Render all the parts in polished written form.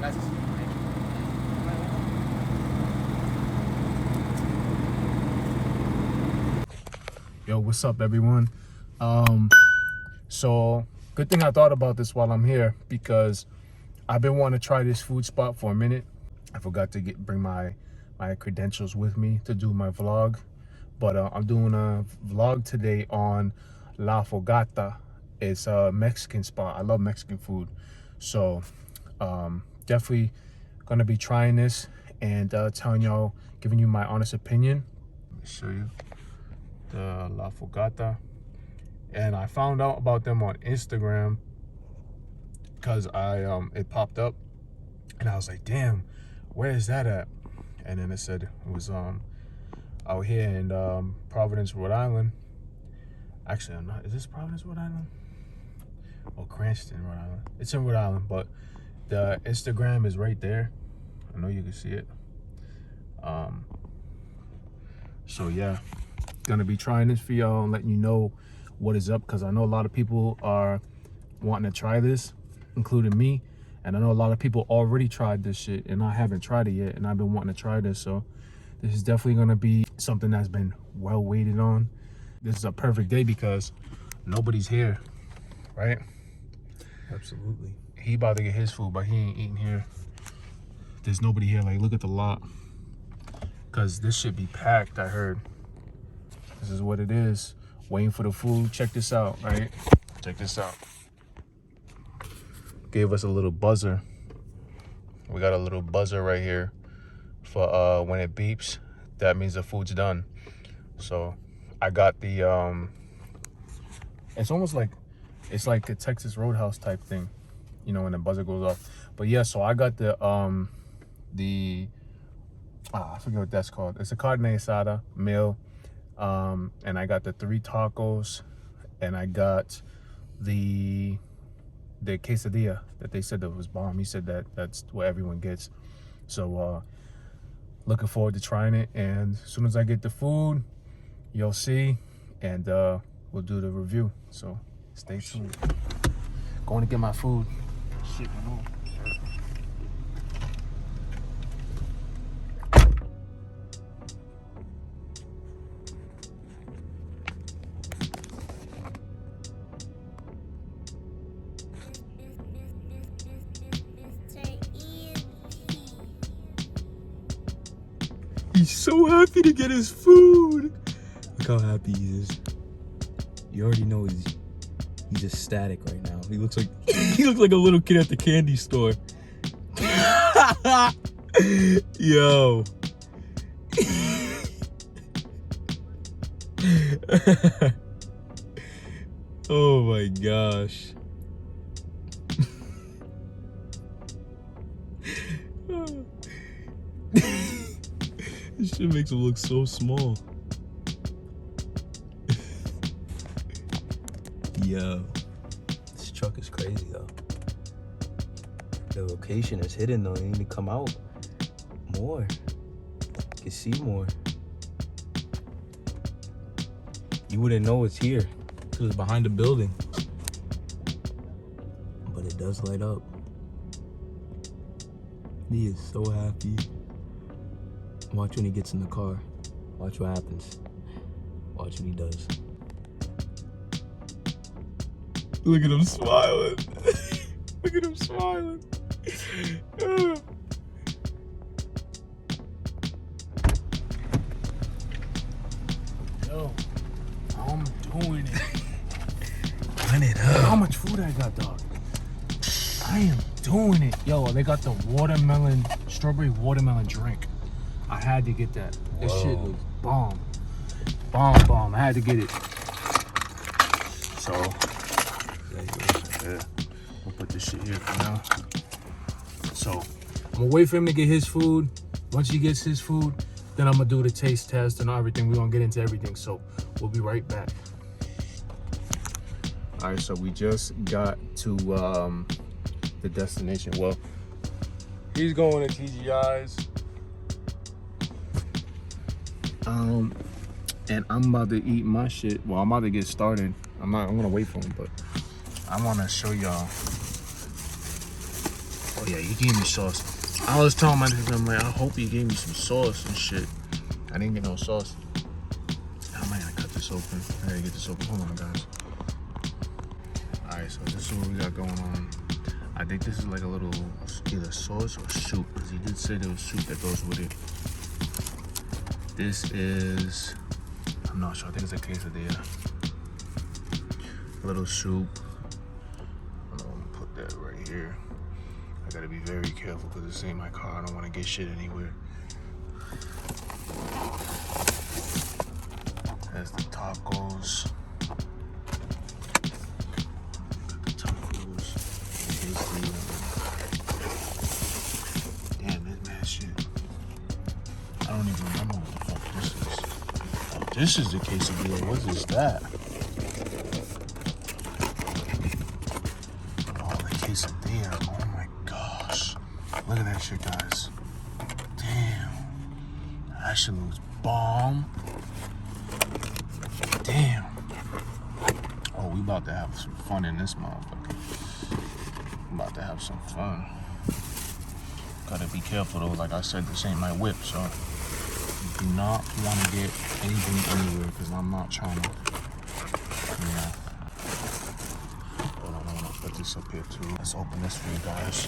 Gracias. Yo, what's up, everyone? So good thing I thought about this while I'm here, because I've been wanting to try this food spot for a minute. I forgot to bring my credentials with me to do my vlog, but I'm doing a vlog today on La Fogata. It's a Mexican spot. I love Mexican food, so definitely gonna be trying this and telling y'all, giving you my honest opinion. Let me show you the La Fogata. And I found out about them on Instagram because it popped up and I was like, damn, where is that at? And then it said it was out here in Providence, Rhode Island. Actually, I'm not. Is this Providence, Rhode Island? Or Cranston, Rhode Island? It's in Rhode Island, but the Instagram is right there. I know you can see it. So yeah, gonna be trying this for y'all and letting you know what is up, because I know a lot of people are wanting to try this, including me, and I know a lot of people already tried this shit and I haven't tried it yet, and I've been wanting to try this. So this is definitely gonna be something that's been well waited on. This is a perfect day because nobody's here, right? Absolutely. He about to get his food, but he ain't eating here. There's nobody here. Like, look at the lot, because this should be packed. I heard this is what it is, waiting for the food. Check this out, right? Check this out. Gave us a little buzzer. We got a little buzzer right here for when it beeps, that means the food's done. So I got the it's almost like, it's like a Texas Roadhouse type thing, you know, when the buzzer goes off. But yeah, so I got the I forget what that's called. It's a Carne Asada meal. And I got the 3 tacos, and I got the quesadilla that they said that was bomb. He said that that's what everyone gets. So looking forward to trying it, and as soon as I get the food, you'll see, and we'll do the review. So stay tuned. Going to get my food. Shit, I know. He's so happy to get his food. Look how happy he is. You already know he's ecstatic right now. He looks like he looks like a little kid at the candy store. Yo. Oh my gosh. This shit makes him look so small. Yo, this truck is crazy though. The location is hidden though. You need to come out more. You can see more. You wouldn't know it's here because it's behind the building. But it does light up. He is so happy. Watch when he gets in the car. Watch what happens. Watch what he does. Look at him smiling. Look at him smiling. Yo, I'm doing it. Run it up. How much food I got, dog? I am doing it. Yo, they got the strawberry watermelon drink. I had to get that. This shit was bomb. Bomb. I had to get it. So, yeah, we'll put this shit here for now. So, I'm gonna wait for him to get his food. Once he gets his food, then I'm gonna do the taste test and everything. We're gonna get into everything. So, we'll be right back. All right, so we just got to the destination. Well, he's going to TGI's. And I'm about to eat my shit. Well, I'm about to get started. I'm gonna wait for him, but I want to show y'all Oh yeah, you gave me sauce. I was telling my niggas, I'm like, I hope you gave me some sauce and shit. I didn't get no sauce. How am I gonna cut this open? I gotta get this open. Hold on, guys. Alright, so this is what we got going on. I think this is like a little either sauce or soup, because he did say there was soup that goes with it. This is, I'm not sure, I think it's a quesadilla. A little soup. I'm gonna put that right here. I gotta be very careful because this ain't my car. I don't want to get shit anywhere. There's the tacos. Damn, this mad shit. I don't even remember what the fuck this is. Oh, this is the quesadilla. What is that? Oh, the quesadilla. Oh my gosh. Look at that shit, guys. Damn. That shit looks bomb. Damn. Oh, we about to have some fun in this motherfucker. I'm about to have some fun. Gotta be careful though. Like I said, this ain't my whip, so you do not want to get anything anywhere because I'm not trying to. Yeah. Hold on, I'm gonna put this up here too. Let's open this for you guys.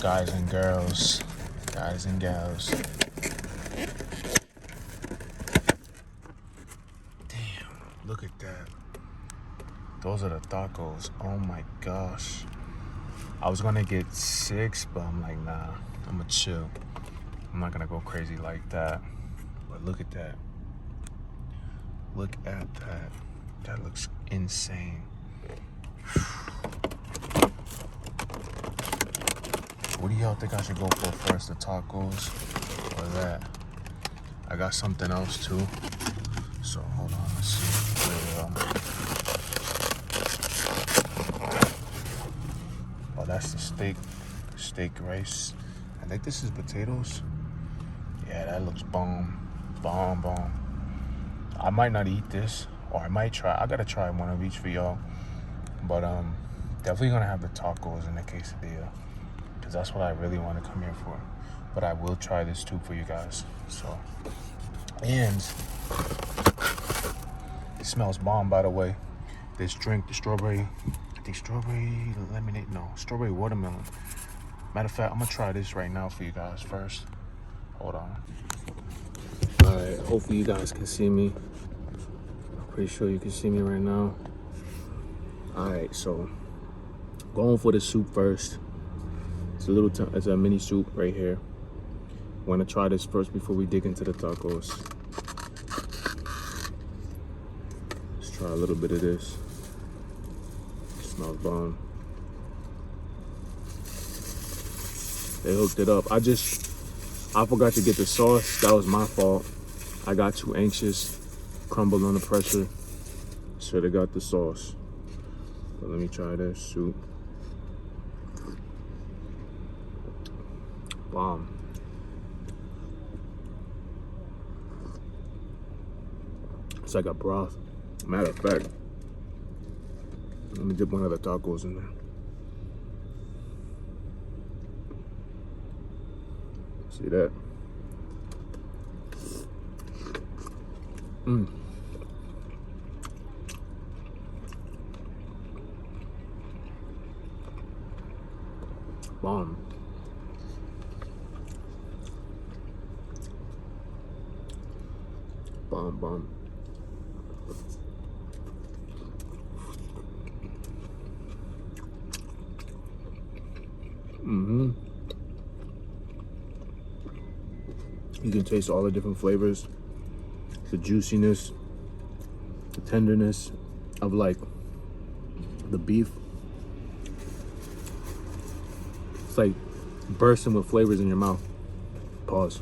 Guys and girls. Guys and gals. Damn, look at that. Those are the tacos. Oh my gosh. I was gonna get 6, but I'm like, nah, I'm gonna chill. I'm not gonna go crazy like that. But look at that. Look at that. That looks insane. What do y'all think I should go for first? The tacos or that? I got something else too. So hold on, let's see. Oh, that's the steak rice. I think this is potatoes. Yeah, that looks bomb. Bomb. I might not eat this, or I might try. I gotta try one of each for y'all. But definitely gonna have the tacos and the quesadilla, because that's what I really want to come here for. But I will try this too for you guys. So, and it smells bomb, by the way. This drink, the strawberry, I think strawberry lemonade, no, strawberry watermelon. Matter of fact, I'm gonna try this right now for you guys first. Hold on. All right, hopefully you guys can see me. I'm pretty sure you can see me right now. All right, so going for the soup first. It's a mini soup right here. Want to try this first before we dig into the tacos. Let's try a little bit of this. Smells bomb. They hooked it up. I forgot to get the sauce. That was my fault. I got too anxious. Crumbled under pressure. Should have got the sauce. But let me try this soup. Bomb. It's like a broth. Matter of fact, let me dip one of the tacos in there. See that? Bomb. Bomb. You can taste all the different flavors, the juiciness, the tenderness of like the beef. It's like bursting with flavors in your mouth. Pause.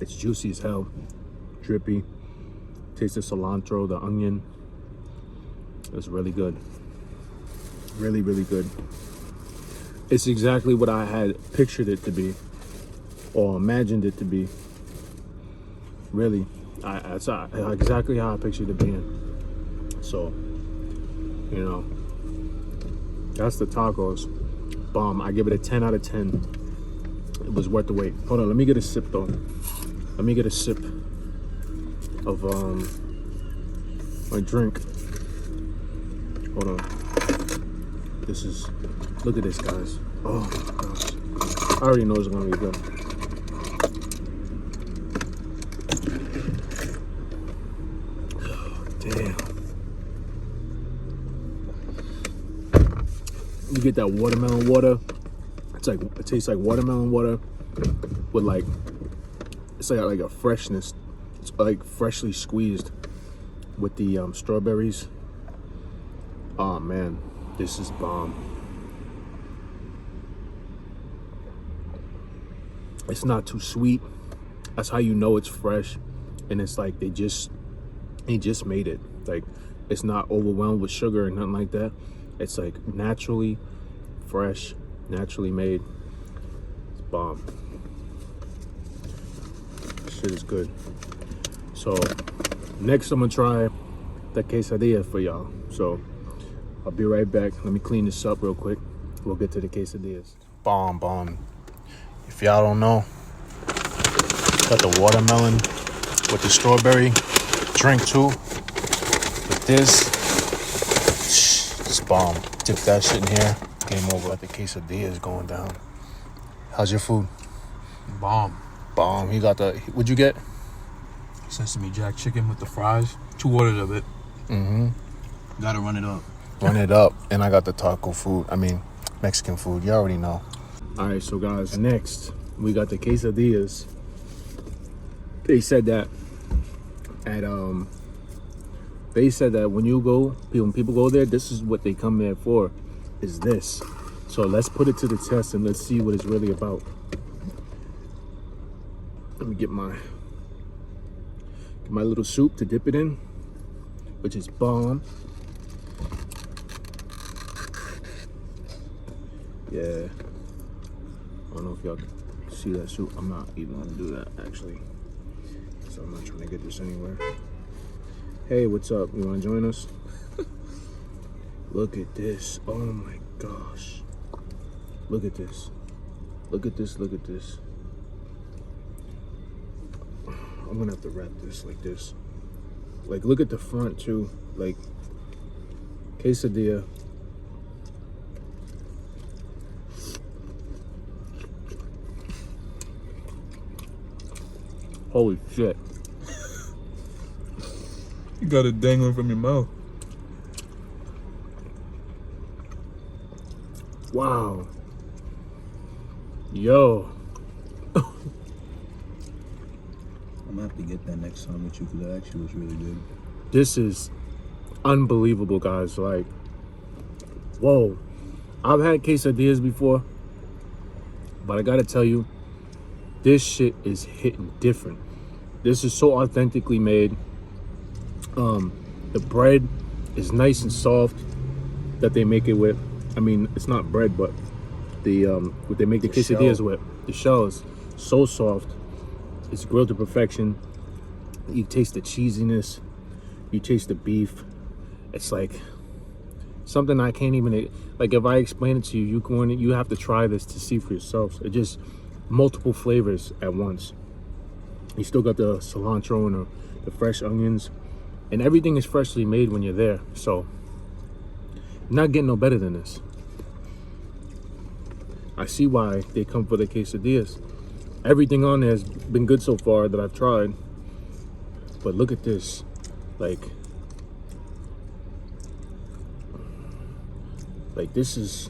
It's juicy as hell, drippy. Taste the cilantro, the onion. It's really good. Really good. It's exactly what I had pictured it to be, or imagined it to be. Really, that's exactly how I pictured it being. So, you know, That's the tacos. Bomb. I give it a 10 out of 10. It was worth the wait. Hold on, let me get a sip though. Let me get a sip of my drink. Hold on. This is, look at this, guys. Oh my gosh. I already know it's gonna be good. Damn. You get that watermelon water. It's like, it tastes like watermelon water with like, it's like a freshness. It's like freshly squeezed with the strawberries. Oh man, this is bomb. It's not too sweet. That's how you know it's fresh. And it's like they just made it. Like, it's not overwhelmed with sugar or nothing like that. It's like naturally fresh, naturally made. It's bomb. This shit is good. So next I'm gonna try the quesadilla for y'all. So I'll be right back. Let me clean this up real quick. We'll get to the quesadillas. Bomb. If y'all don't know, got the watermelon with the strawberry drink too. With this, it's bomb. Dip that shit in here. Game over. Got the quesadillas going down. How's your food? Bomb. You got the, what'd you get? Sesame jack chicken with the fries. 2 orders of it. Gotta run it up. Run it up. And I got the taco food. I mean, Mexican food. You already know. All right, so guys, next we got the quesadillas. They said that when people go there, this is what they come there for, is this. So let's put it to the test and let's see what it's really about. Let me get my little soup to dip it in, which is bomb. Yeah. I don't know if y'all can see that soup. I'm not even gonna do that actually. So I'm not trying to get this anywhere. Hey, what's up? You wanna join us? Look at this. Oh my gosh. Look at this. Look at this. I'm gonna have to wrap this like this. Like, look at the front too. Like, quesadilla. Holy shit. You got it dangling from your mouth. Wow. Yo. I'm gonna have to get that next time with you because that actually was really good. This is unbelievable, guys. Like, whoa. I've had quesadillas before, but I gotta tell you, this shit is hitting different. This is so authentically made. The bread is nice and soft that they make it with. I mean, it's not bread, but what they make the quesadillas with. The shell is so soft. It's grilled to perfection. You taste the cheesiness. You taste the beef. It's like something I can't even, like, if I explain it to you, you have to try this to see for yourselves. It just multiple flavors at once. You still got the cilantro and the fresh onions, and everything is freshly made when you're there. So you're not getting no better than this. I see why they come for the quesadillas. Everything on there has been good so far that I've tried, but look at this. Like this is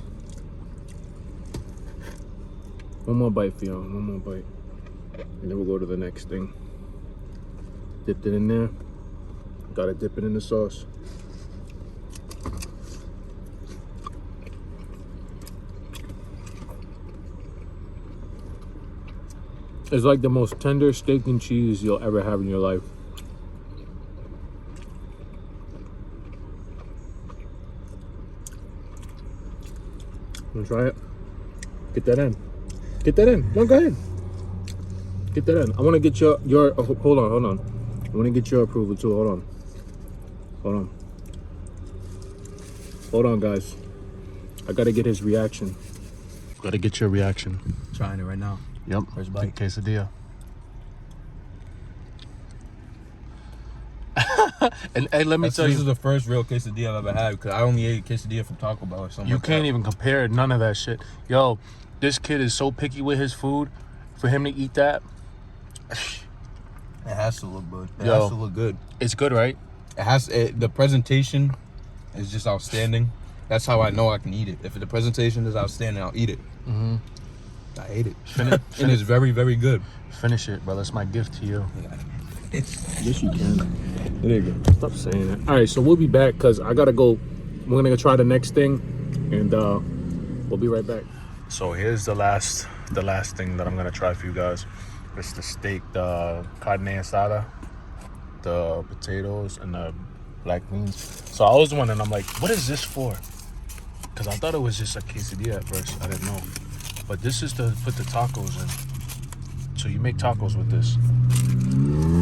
one more bite for y'all. One more bite, and then we'll go to the next thing. Dipped it in there. Gotta dip it in the sauce. It's like the most tender steak and cheese you'll ever have in your life. Wanna try it? Get that in. Get that in. No, go ahead. Get that in. I want to get your hold on. I want to get your approval too. Hold on, guys. I gotta get his reaction. Gotta get your reaction. Trying it right now. Yep. First bite. Quesadilla. And hey, let me tell This you, is the first real quesadilla I've ever had because I only ate quesadilla from Taco Bell or something. you like can't that. even compare none of that shit. Yo, this kid is so picky with his food. For him to eat that, It has to look good. It Yo. has to look good. it's good, right? The presentation is just outstanding. That's how I know I can eat it. If the presentation is outstanding, I'll eat it. Mm-hmm. I ate it. Finish, And it's very, very good. finish it, bro. That's my gift to you. Yes, you can. There you go. Stop saying that. All right, so we'll be back because I gotta go. We're gonna go try the next thing, and we'll be right back. So here's the last thing that I'm gonna try for you guys. It's the steak, the Carne Asada, the potatoes, and the black beans. So I was wondering, I'm like, what is this for? Because I thought it was just a quesadilla at first. I didn't know, but this is to put the tacos in. So you make tacos with this.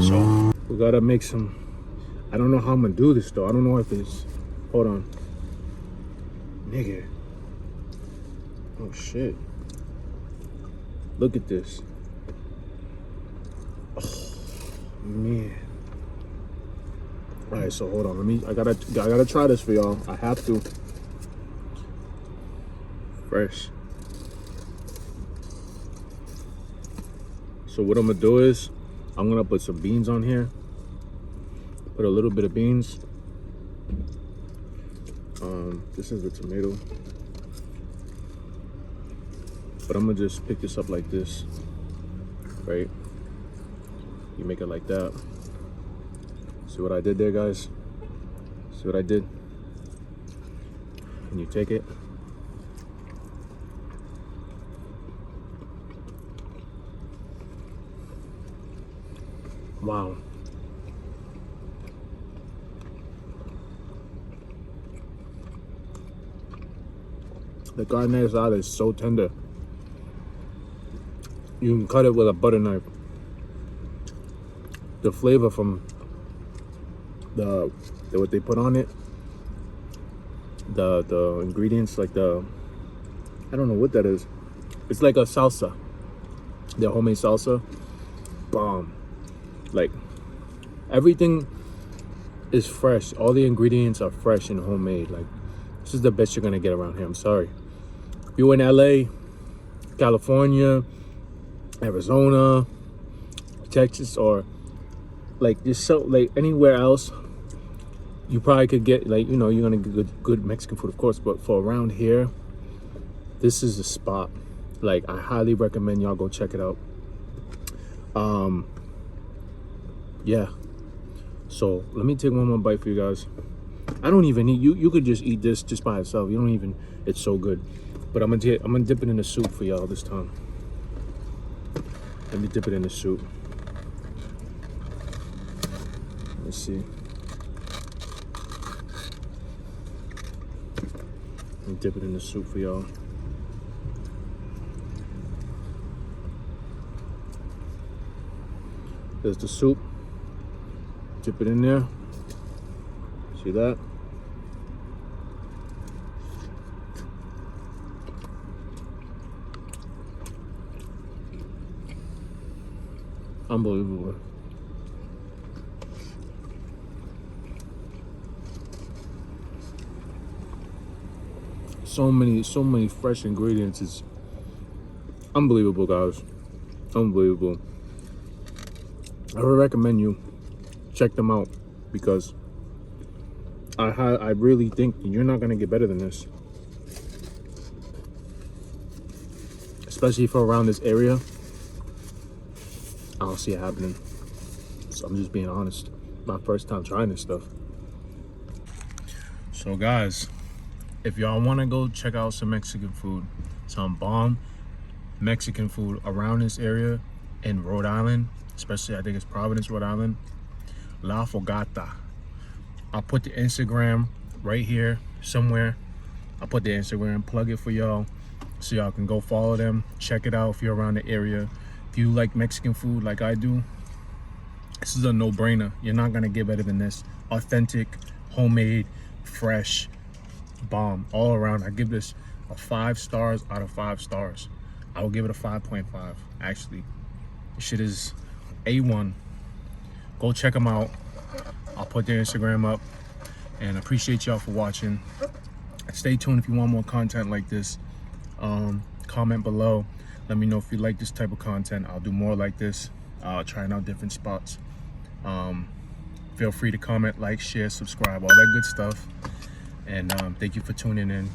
So we gotta make some. I don't know how I'm gonna do this though. I don't know if it's. Hold on, nigga. Oh shit! Look at this. Oh man. All right, so hold on. I gotta try this for y'all. I have to. Fresh. So what I'm gonna do is, I'm gonna put some beans on here. Put a little bit of beans. This is the tomato. But I'm gonna just pick this up like this, right? You make it like that. See what I did there, guys? See what I did? And you take it. Wow. The carne asada is so tender. You can cut it with a butter knife. The flavor from the what they put on it, the ingredients, like I don't know what that is. It's like a salsa. Their homemade salsa. Bomb. Like everything is fresh. All the ingredients are fresh and homemade. Like this is the best you're gonna get around here. I'm sorry. If you're in LA, California, Arizona, Texas, or like just so like anywhere else, you probably could get like, you know, you're gonna get good Mexican food, of course, but for around here, this is the spot. Like I highly recommend y'all go check it out. Yeah. So let me take one more bite for you guys. I don't even eat. You could just eat this just by itself. You don't even. It's so good. But I'm gonna dip it in the soup for y'all this time. Let me dip it in the soup. Let's see. Let me dip it in the soup for y'all. There's the soup. Dip it in there. See that? Unbelievable. So many fresh ingredients. It's unbelievable, guys. Unbelievable. I would recommend you check them out because I really think you're not gonna get better than this, especially for around this area. I don't see it happening. So I'm just being honest. My first time trying this stuff. So guys, if y'all want to go check out some Mexican food, some bomb Mexican food around this area in Rhode Island, especially I think it's Providence, Rhode Island, La Fogata. I'll put the Instagram right here somewhere. I'll put the Instagram, plug it for y'all so y'all can go follow them, check it out if you're around the area. If you like Mexican food like I do, this is a no-brainer. You're not gonna get better than this. Authentic, homemade, fresh, bomb all around. I give this a 5 stars out of 5 stars. I will give it a 5.5. Actually, this shit is A1. Go check them out. I'll put their Instagram up, and I appreciate y'all for watching. Stay tuned if you want more content like this. Comment below. Let me know if you like this type of content. I'll do more like this, trying out different spots. Feel free to comment, like, share, subscribe, all that good stuff. And thank you for tuning in.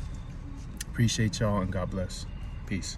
Appreciate y'all, and God bless. Peace.